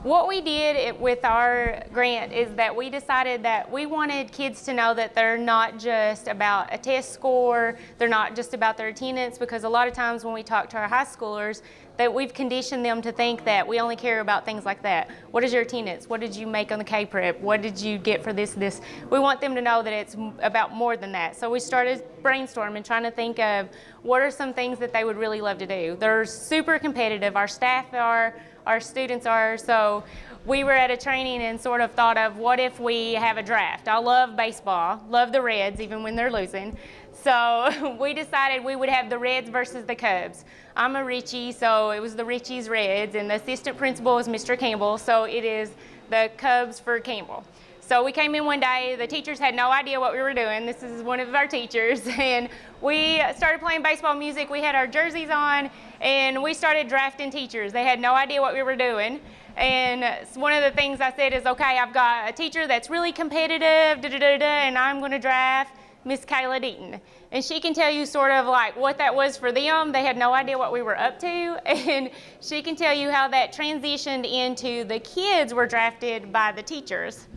What we did with our grant is that we decided that we wanted kids to know that they're not just about a test score, they're not just about their attendance, because a lot of times when we talk to our high schoolers, that we've conditioned them to think that we only care about things like that. What is your attendance? What did you make on the K-Prep? What did you get for this? We want them to know that it's about more than that. So we started brainstorming, trying to think of what are some things that they would really love to do. They're super competitive. Our staff are, our students are. So we were at a training and sort of thought of, what if we have a draft? I love baseball, love the Reds, even when they're losing. So we decided we would have the Reds versus the Cubs. I'm a Ritchie, so it was the Ritchie's Reds, and the assistant principal is Mr. Campbell, so it is the Cubs for Campbell. So we came in one day, the teachers had no idea what we were doing. This is one of our teachers, and we started playing baseball music. We had our jerseys on, and we started drafting teachers. They had no idea what we were doing. And one of the things I said is, okay, I've got a teacher that's really competitive, and I'm going to draft Miss Kayla Deaton. And she can tell you sort of like what that was for them. They had no idea what we were up to. And she can tell you how that transitioned into the kids were drafted by the teachers.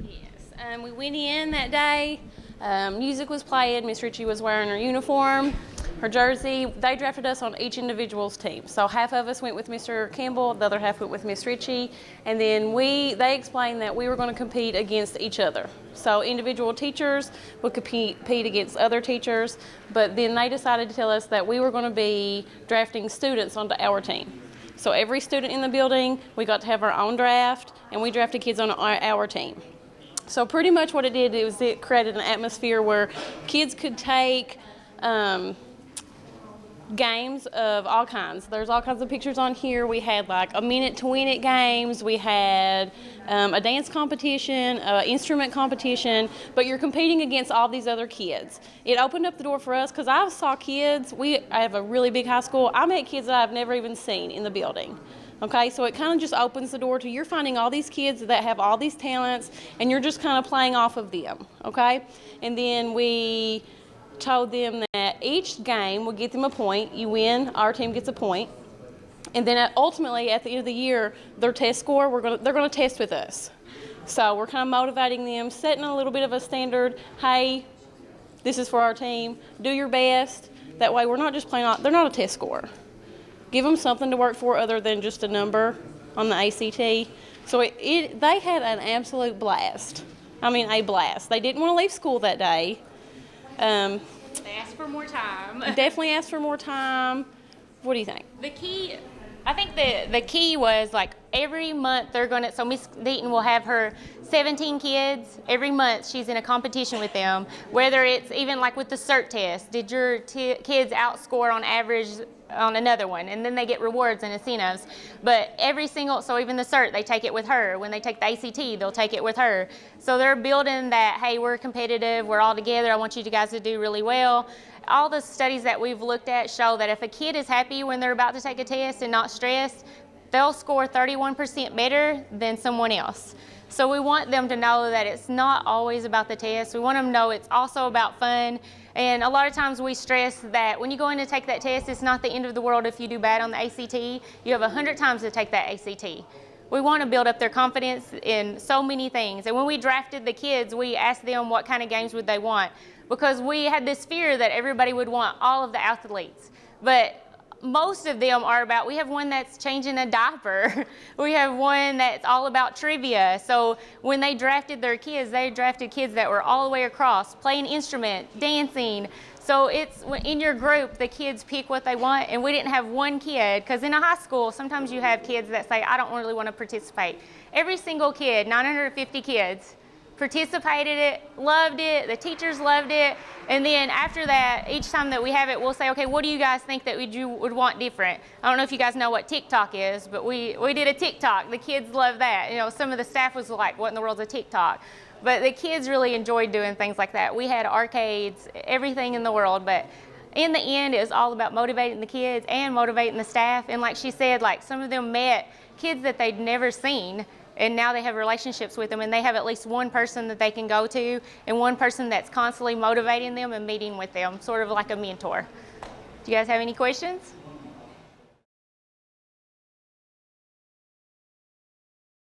Yes, we went in that day. Music was played. Miss Ritchie was wearing her uniform, her jersey. They drafted us on each individual's team. So half of us went with Mr. Campbell, the other half went with Miss Ritchie, and then they explained that we were going to compete against each other. So individual teachers would compete against other teachers, but then they decided to tell us that we were going to be drafting students onto our team. So every student in the building, we got to have our own draft, and we drafted kids on our team. So pretty much what it did was it created an atmosphere where kids could take games of all kinds. There's all kinds of pictures on here. We had like a minute to win it games. We had a dance competition, instrument competition, but you're competing against all these other kids. It opened up the door for us because I saw kids. I have a really big high school. I met kids that I've never even seen in the building. Okay, so it kind of just opens the door to you're finding all these kids that have all these talents, and you're just kind of playing off of them. Okay, and then we told them that each game will get them a point. You win, our team gets a point. And then ultimately, at the end of the year, their test score, they're going to test with us. So we're kind of motivating them, setting a little bit of a standard. Hey, this is for our team. Do your best. That way we're not just playing, they're not a test score. Give them something to work for other than just a number on the ACT. So they had an absolute blast. I mean, a blast. They didn't want to leave school that day. They asked for more time. Definitely asked for more time. What do you think? I think the key was like every month so Miss Deaton will have her 17 kids. Every month she's in a competition with them, whether it's even like with the CERT test. Did your kids outscore on average on another one? And then they get rewards and incentives. But so even the CERT, they take it with her. When they take the ACT, they'll take it with her. So they're building that, hey, we're competitive, we're all together, I want you guys to do really well. All the studies that we've looked at show that if a kid is happy when they're about to take a test and not stressed, they'll score 31% better than someone else. So we want them to know that it's not always about the test. We want them to know it's also about fun. And a lot of times we stress that when you go in to take that test, it's not the end of the world if you do bad on the ACT. You have 100 times to take that ACT. We want to build up their confidence in so many things. And when we drafted the kids, we asked them what kind of games would they want, because we had this fear that everybody would want all of the athletes. But most of them are about, we have one that's changing a diaper. We have one that's all about trivia. So when they drafted their kids, they drafted kids that were all the way across, playing instrument, dancing. So it's in your group, the kids pick what they want, and we didn't have one kid, because in a high school, sometimes you have kids that say, I don't really want to participate. Every single kid, 950 kids, participated it, loved it, the teachers loved it, and then after that, each time that we have it, we'll say, okay, what do you guys think that you would want different? I don't know if you guys know what TikTok is, but we did a TikTok. The kids love that. You know, some of the staff was like, what in the world's a TikTok? But the kids really enjoyed doing things like that. We had arcades, everything in the world, but in the end, it was all about motivating the kids and motivating the staff. And like she said, like some of them met kids that they'd never seen, and now they have relationships with them, and they have at least one person that they can go to and one person that's constantly motivating them and meeting with them, sort of like a mentor. Do you guys have any questions?